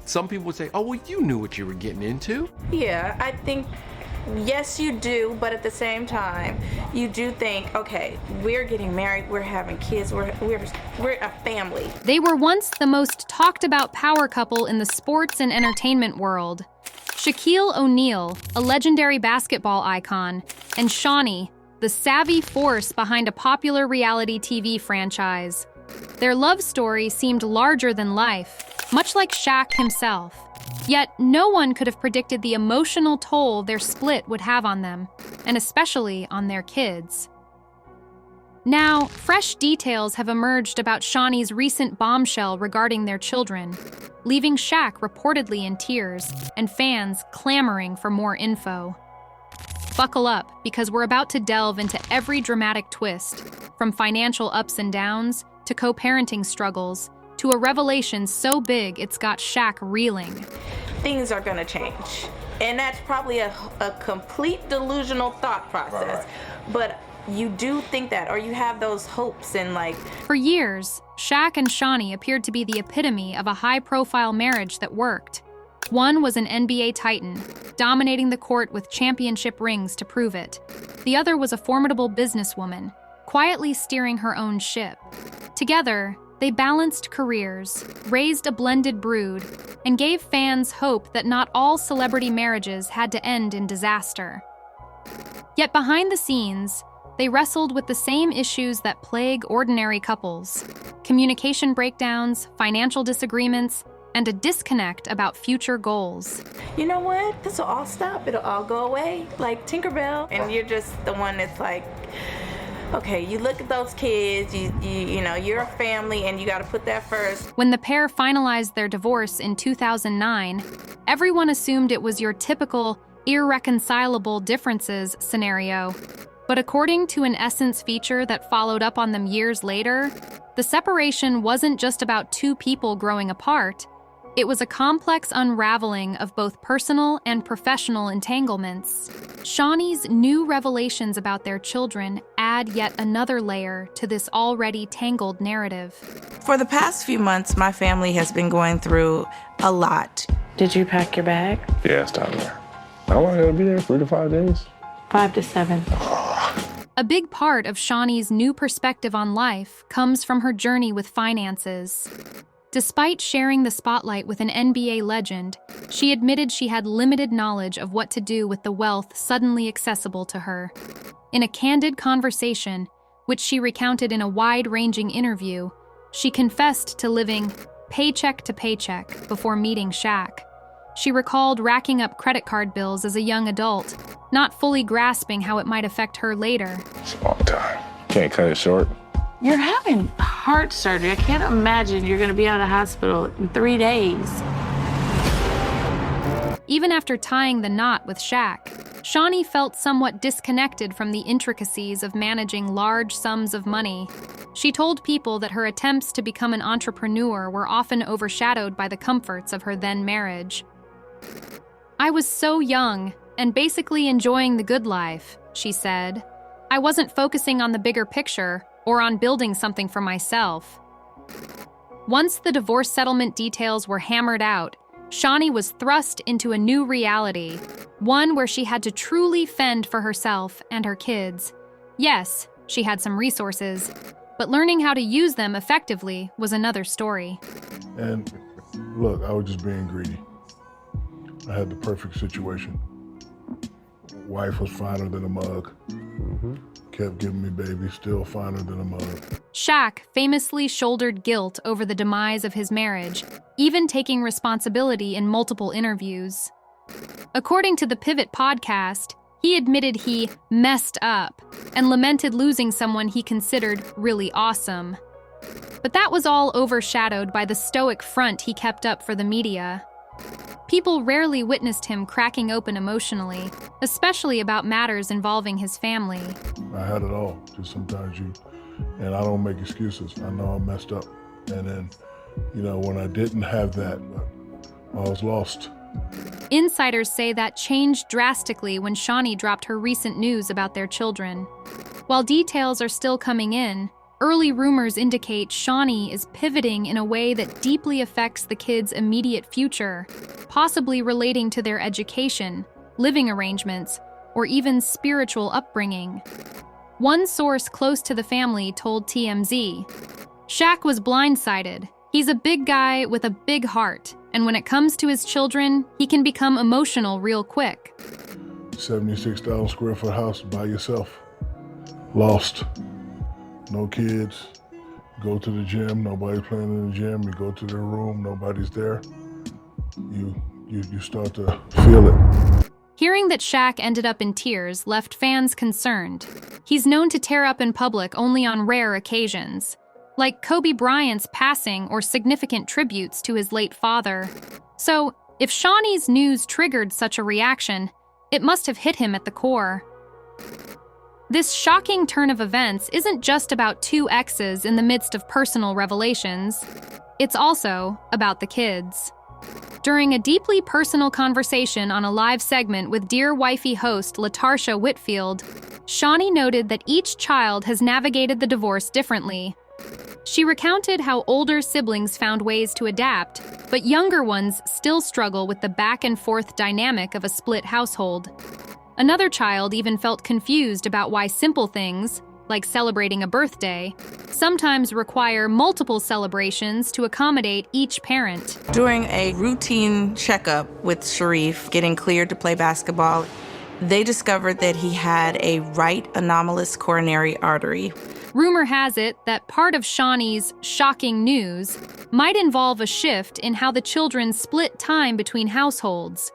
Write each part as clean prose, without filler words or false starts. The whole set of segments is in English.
some people would say, oh, well, you knew what you were getting into. Yeah, I think, yes, you do, but at the same time, you do think, okay, we're getting married, we're having kids, we're a family. They were once the most talked about power couple in the sports and entertainment world. Shaquille O'Neal, a legendary basketball icon, and Shaunie, the savvy force behind a popular reality TV franchise. Their love story seemed larger than life, much like Shaq himself. Yet, no one could have predicted the emotional toll their split would have on them, and especially on their kids. Now, fresh details have emerged about Shaunie's recent bombshell regarding their children, leaving Shaq reportedly in tears and fans clamoring for more info. Buckle up, because we're about to delve into every dramatic twist, from financial ups and downs to co-parenting struggles, to a revelation so big it's got Shaq reeling. Things are gonna change. And that's probably a complete delusional thought process. Right. But you do think that, or you have those hopes and like... For years, Shaq and Shaunie appeared to be the epitome of a high-profile marriage that worked. One was an NBA titan, dominating the court with championship rings to prove it. The other was a formidable businesswoman, quietly steering her own ship. Together, they balanced careers, raised a blended brood, and gave fans hope that not all celebrity marriages had to end in disaster. Yet behind the scenes, they wrestled with the same issues that plague ordinary couples: communication breakdowns, financial disagreements, and a disconnect about future goals. You know what? This will all stop. It'll all go away, like Tinkerbell. And you're just the one that's like, okay, you look at those kids, you know, you're a family and you got to put that first. When the pair finalized their divorce in 2009, everyone assumed it was your typical irreconcilable differences scenario. But according to an Essence feature that followed up on them years later, the separation wasn't just about two people growing apart. It was a complex unraveling of both personal and professional entanglements. Shaunie's new revelations about their children add yet another layer to this already tangled narrative. For the past few months, my family has been going through a lot. Did you pack your bag? Yeah, it's time there. How long will it be there? 3 to 5 days? 5 to 7. A big part of Shaunie's new perspective on life comes from her journey with finances. Despite sharing the spotlight with an NBA legend, she admitted she had limited knowledge of what to do with the wealth suddenly accessible to her. In a candid conversation, which she recounted in a wide-ranging interview, she confessed to living paycheck to paycheck before meeting Shaq. She recalled racking up credit card bills as a young adult, not fully grasping how it might affect her later. It's a long time. Can't cut it short. You're having heart surgery. I can't imagine you're going to be out of the hospital in 3 days. Even after tying the knot with Shaq, Shaunie felt somewhat disconnected from the intricacies of managing large sums of money. She told people that her attempts to become an entrepreneur were often overshadowed by the comforts of her then marriage. "I was so young and basically enjoying the good life," she said. "I wasn't focusing on the bigger picture or on building something for myself." Once the divorce settlement details were hammered out, Shaunie was thrust into a new reality, one where she had to truly fend for herself and her kids. Yes, she had some resources, but learning how to use them effectively was another story. And look, I was just being greedy. I had the perfect situation. Wife was finer than a mug. Kept giving me babies, still finer than a mug. Shaq famously shouldered guilt over the demise of his marriage, even taking responsibility in multiple interviews. According to the Pivot podcast, he admitted he messed up and lamented losing someone he considered really awesome. But that was all overshadowed by the stoic front he kept up for the media. People rarely witnessed him cracking open emotionally, especially about matters involving his family. I had it all. Just sometimes and I don't make excuses. I know I messed up. And then, when I didn't have that, I was lost. Insiders say that changed drastically when Shaunie dropped her recent news about their children. While details are still coming in, early rumors indicate Shaunie is pivoting in a way that deeply affects the kids' immediate future, possibly relating to their education, living arrangements, or even spiritual upbringing. One source close to the family told TMZ, "Shaq was blindsided. He's a big guy with a big heart, and when it comes to his children, he can become emotional real quick." 76,000 square foot house by yourself. Lost. No kids. Go to the gym, nobody's playing in the gym. You go to their room, nobody's there. You start to feel it. Hearing that Shaq ended up in tears left fans concerned. He's known to tear up in public only on rare occasions, like Kobe Bryant's passing or significant tributes to his late father. So, if Shaunie's news triggered such a reaction, it must have hit him at the core. This shocking turn of events isn't just about two exes in the midst of personal revelations. It's also about the kids. During a deeply personal conversation on a live segment with Dear Wifey host LaTarsha Whitfield, Shaunie noted that each child has navigated the divorce differently. She recounted how older siblings found ways to adapt, but younger ones still struggle with the back-and-forth dynamic of a split household. Another child even felt confused about why simple things, like celebrating a birthday, sometimes require multiple celebrations to accommodate each parent. During a routine checkup with Sharif getting cleared to play basketball, they discovered that he had a right anomalous coronary artery. Rumor has it that part of Shaunie's shocking news might involve a shift in how the children split time between households,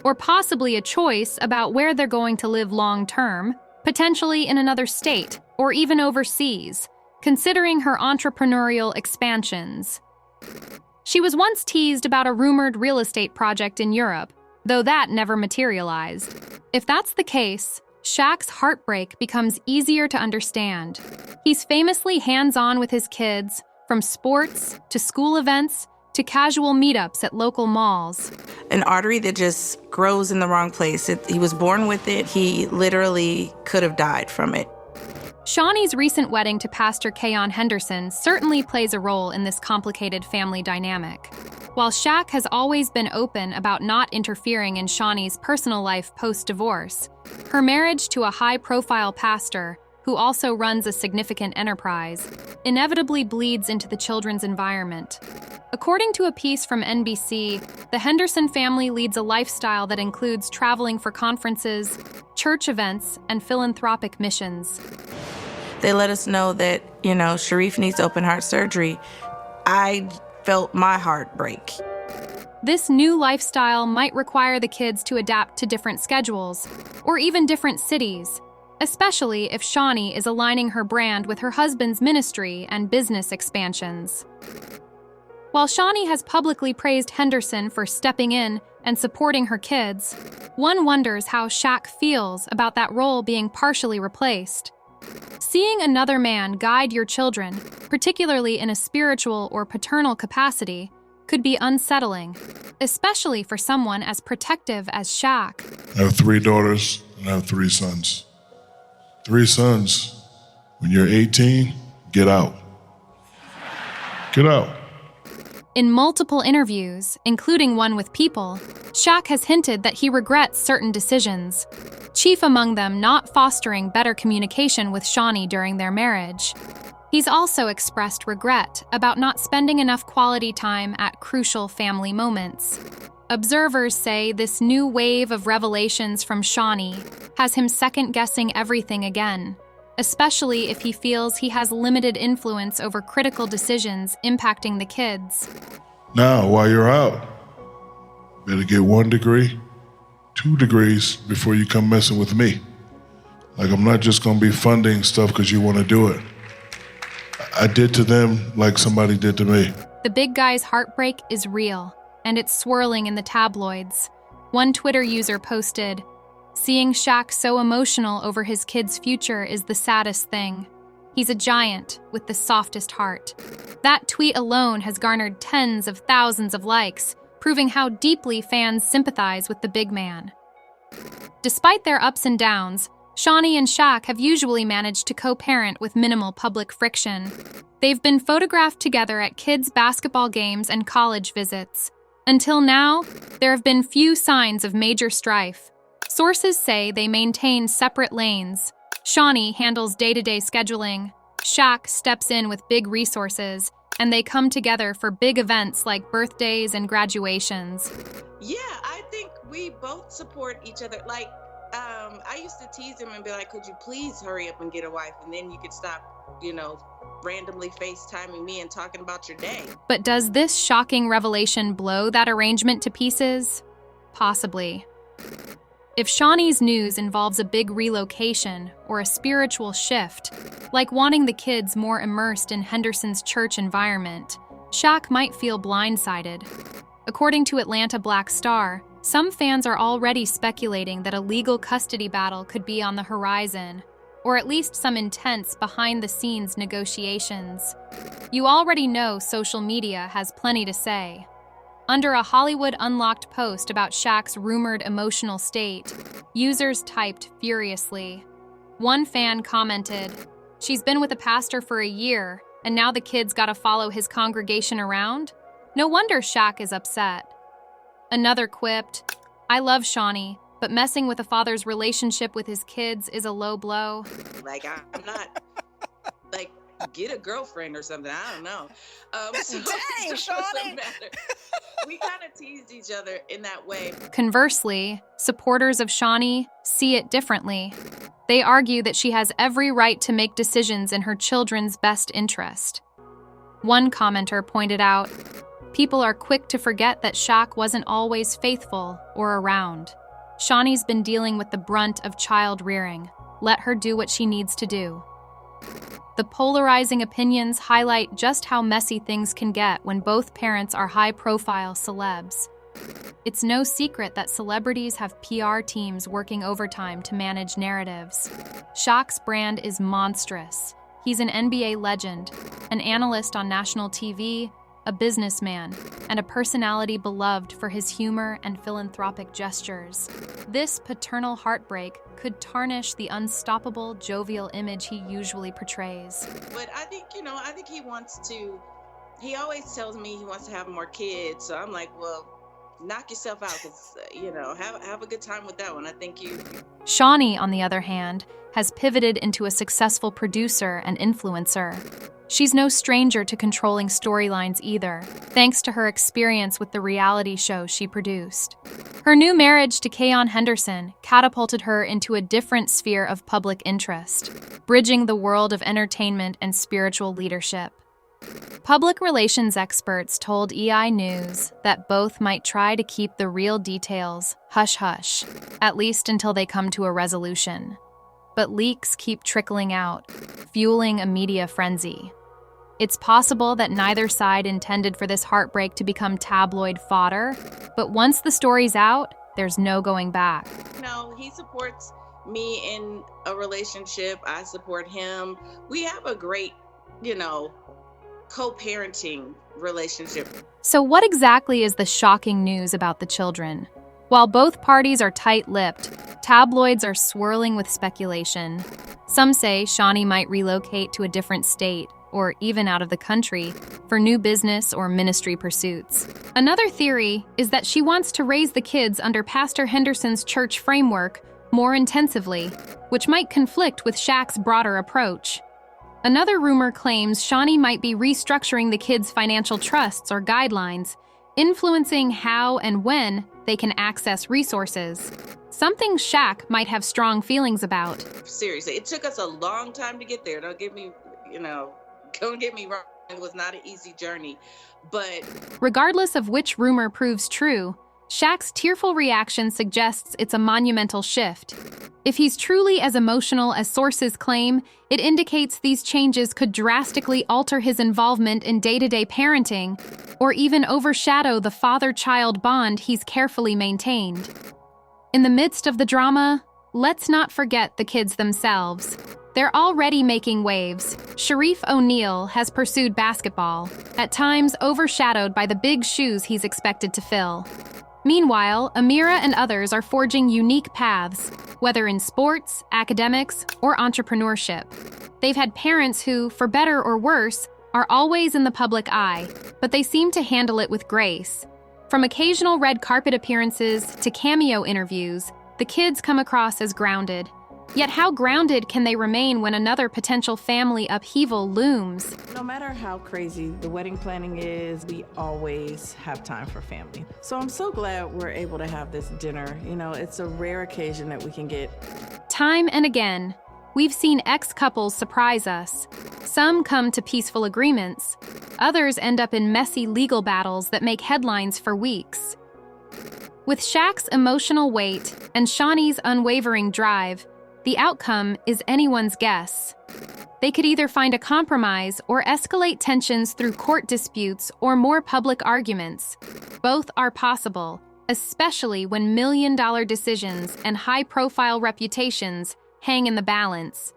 or possibly a choice about where they're going to live long-term, potentially in another state, or even overseas, considering her entrepreneurial expansions. She was once teased about a rumored real estate project in Europe, though that never materialized. If that's the case, Shaq's heartbreak becomes easier to understand. He's famously hands-on with his kids, from sports to school events to casual meetups at local malls. An artery that just grows in the wrong place. He was born with it. He literally could have died from it. Shaunie's recent wedding to Pastor Keon Henderson certainly plays a role in this complicated family dynamic. While Shaq has always been open about not interfering in Shaunie's personal life post-divorce, her marriage to a high-profile pastor, who also runs a significant enterprise, inevitably bleeds into the children's environment. According to a piece from NBC, the Henderson family leads a lifestyle that includes traveling for conferences, church events, and philanthropic missions. They let us know that, Sharif needs open heart surgery. I felt my heart break. This new lifestyle might require the kids to adapt to different schedules, or even different cities, especially if Shaunie is aligning her brand with her husband's ministry and business expansions. While Shaunie has publicly praised Henderson for stepping in and supporting her kids, one wonders how Shaq feels about that role being partially replaced. Seeing another man guide your children, particularly in a spiritual or paternal capacity, could be unsettling, especially for someone as protective as Shaq. I have 3 daughters and I have 3 sons. 3 sons. When you're 18, get out. Get out. In multiple interviews, including one with People, Shaq has hinted that he regrets certain decisions, chief among them not fostering better communication with Shaunie during their marriage. He's also expressed regret about not spending enough quality time at crucial family moments. Observers say this new wave of revelations from Shaunie has him second-guessing everything again, especially if he feels he has limited influence over critical decisions impacting the kids. Now, while you're out, better get 1 degree, 2 degrees before you come messing with me. Like, I'm not just gonna be funding stuff because you want to do it. I did to them like somebody did to me. The big guy's heartbreak is real, and it's swirling in the tabloids. One Twitter user posted, "Seeing Shaq so emotional over his kid's future is the saddest thing. He's a giant with the softest heart." That tweet alone has garnered tens of thousands of likes, proving how deeply fans sympathize with the big man. Despite their ups and downs, Shaunie and Shaq have usually managed to co-parent with minimal public friction. They've been photographed together at kids' basketball games and college visits. Until now, there have been few signs of major strife. Sources say they maintain separate lanes. Shaunie handles day-to-day scheduling. Shaq steps in with big resources, and they come together for big events like birthdays and graduations. Yeah, I think we both support each other. Like, I used to tease him and be like, could you please hurry up and get a wife? And then you could stop, randomly FaceTiming me and talking about your day. But does this shocking revelation blow that arrangement to pieces? Possibly. If Shaunie's news involves a big relocation or a spiritual shift, like wanting the kids more immersed in Henderson's church environment, Shaq might feel blindsided. According to Atlanta Black Star, some fans are already speculating that a legal custody battle could be on the horizon, or at least some intense behind-the-scenes negotiations. You already know social media has plenty to say. Under a Hollywood Unlocked post about Shaq's rumored emotional state, users typed furiously. One fan commented, "She's been with a pastor for a year, and now the kid's gotta follow his congregation around? No wonder Shaq is upset." Another quipped, "I love Shaunie, but messing with a father's relationship with his kids is a low blow." Like, I'm not, like, get a girlfriend or something. I don't know. Dang, Shaunie. We kind of teased each other in that way. Conversely, supporters of Shaunie see it differently. They argue that she has every right to make decisions in her children's best interest. One commenter pointed out, "People are quick to forget that Shaq wasn't always faithful or around. Shaunie's been dealing with the brunt of child rearing. Let her do what she needs to do." The polarizing opinions highlight just how messy things can get when both parents are high-profile celebs. It's no secret that celebrities have PR teams working overtime to manage narratives. Shaq's brand is monstrous. He's an NBA legend, an analyst on national TV, a businessman, and a personality beloved for his humor and philanthropic gestures. This paternal heartbreak could tarnish the unstoppable, jovial image he usually portrays. But I think, I think he always tells me he wants to have more kids. So I'm like, well, knock yourself out, because, have a good time with that one. I think you... Shaunie, on the other hand, has pivoted into a successful producer and influencer. She's no stranger to controlling storylines either, thanks to her experience with the reality show she produced. Her new marriage to Kanye Henderson catapulted her into a different sphere of public interest, bridging the world of entertainment and spiritual leadership. Public relations experts told EI News that both might try to keep the real details hush-hush, at least until they come to a resolution. But leaks keep trickling out, fueling a media frenzy. It's possible that neither side intended for this heartbreak to become tabloid fodder, but once the story's out, there's no going back. No, he supports me in a relationship. I support him. We have a great, co-parenting relationship. So what exactly is the shocking news about the children? While both parties are tight-lipped, tabloids are swirling with speculation. Some say Shaunie might relocate to a different state, or even out of the country, for new business or ministry pursuits. Another theory is that she wants to raise the kids under Pastor Henderson's church framework more intensively, which might conflict with Shaq's broader approach. Another rumor claims Shaunie might be restructuring the kids' financial trusts or guidelines, influencing how and when they can access resources. Something Shaq might have strong feelings about. Seriously, it took us a long time to get there. Don't get me wrong, it was not an easy journey, but... Regardless of which rumor proves true, Shaq's tearful reaction suggests it's a monumental shift. If he's truly as emotional as sources claim, it indicates these changes could drastically alter his involvement in day-to-day parenting, or even overshadow the father-child bond he's carefully maintained. In the midst of the drama, let's not forget the kids themselves. They're already making waves. Shaquille O'Neal has pursued basketball, at times overshadowed by the big shoes he's expected to fill. Meanwhile, Amira and others are forging unique paths. whether in sports, academics, or entrepreneurship. They've had parents who, for better or worse, are always in the public eye, but they seem to handle it with grace. From occasional red carpet appearances to cameo interviews, the kids come across as grounded. Yet how grounded can they remain when another potential family upheaval looms? No matter how crazy the wedding planning is, we always have time for family. So I'm so glad we're able to have this dinner. You know, it's a rare occasion that we can get. Time and again, we've seen ex-couples surprise us. Some come to peaceful agreements. Others end up in messy legal battles that make headlines for weeks. With Shaq's emotional weight and Shaunie's unwavering drive, the outcome is anyone's guess. They could either find a compromise or escalate tensions through court disputes or more public arguments. Both are possible, especially when million-dollar decisions and high-profile reputations hang in the balance.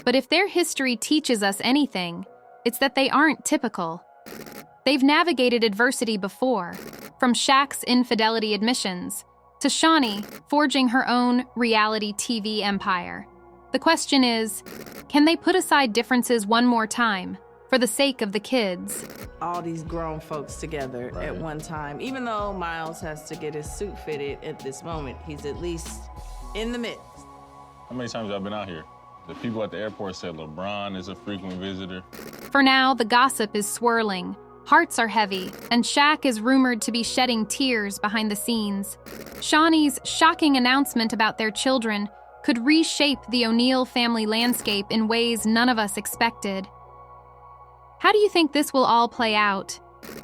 But if their history teaches us anything, it's that they aren't typical. They've navigated adversity before, from Shaq's infidelity admissions to Shaunie forging her own reality TV empire. The question is, can they put aside differences one more time for the sake of the kids? All these grown folks together at one time. Even though Miles has to get his suit fitted at this moment, he's at least in the midst. How many times have I been out here? The people at the airport said LeBron is a frequent visitor. For now, the gossip is swirling. Hearts are heavy, and Shaq is rumored to be shedding tears behind the scenes. Shaunie's shocking announcement about their children could reshape the O'Neal family landscape in ways none of us expected. How do you think this will all play out?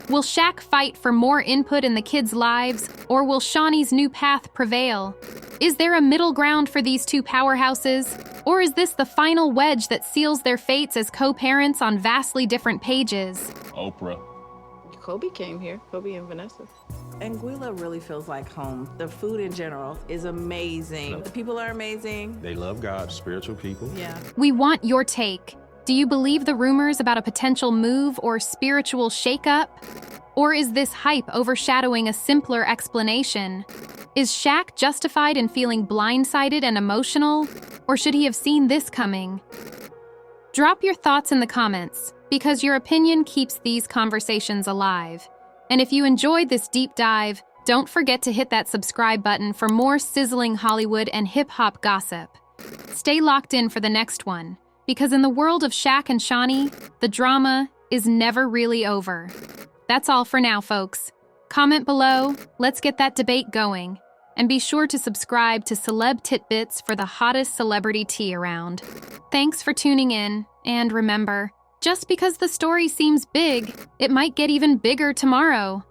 Will Shaq fight for more input in the kids' lives, or will Shaunie's new path prevail? Is there a middle ground for these two powerhouses, or is this the final wedge that seals their fates as co-parents on vastly different pages? Oprah. Kobe came here, Kobe and Vanessa. Anguilla really feels like home. The food in general is amazing. The people are amazing. They love God, spiritual people. Yeah. We want your take. Do you believe the rumors about a potential move or spiritual shakeup? Or is this hype overshadowing a simpler explanation? Is Shaq justified in feeling blindsided and emotional? Or should he have seen this coming? Drop your thoughts in the comments, because your opinion keeps these conversations alive. And if you enjoyed this deep dive, don't forget to hit that subscribe button for more sizzling Hollywood and hip-hop gossip. Stay locked in for the next one, because in the world of Shaq and Shaunie, the drama is never really over. That's all for now, folks. Comment below, let's get that debate going. And be sure to subscribe to Celeb Titbits for the hottest celebrity tea around. Thanks for tuning in, and remember, just because the story seems big, it might get even bigger tomorrow.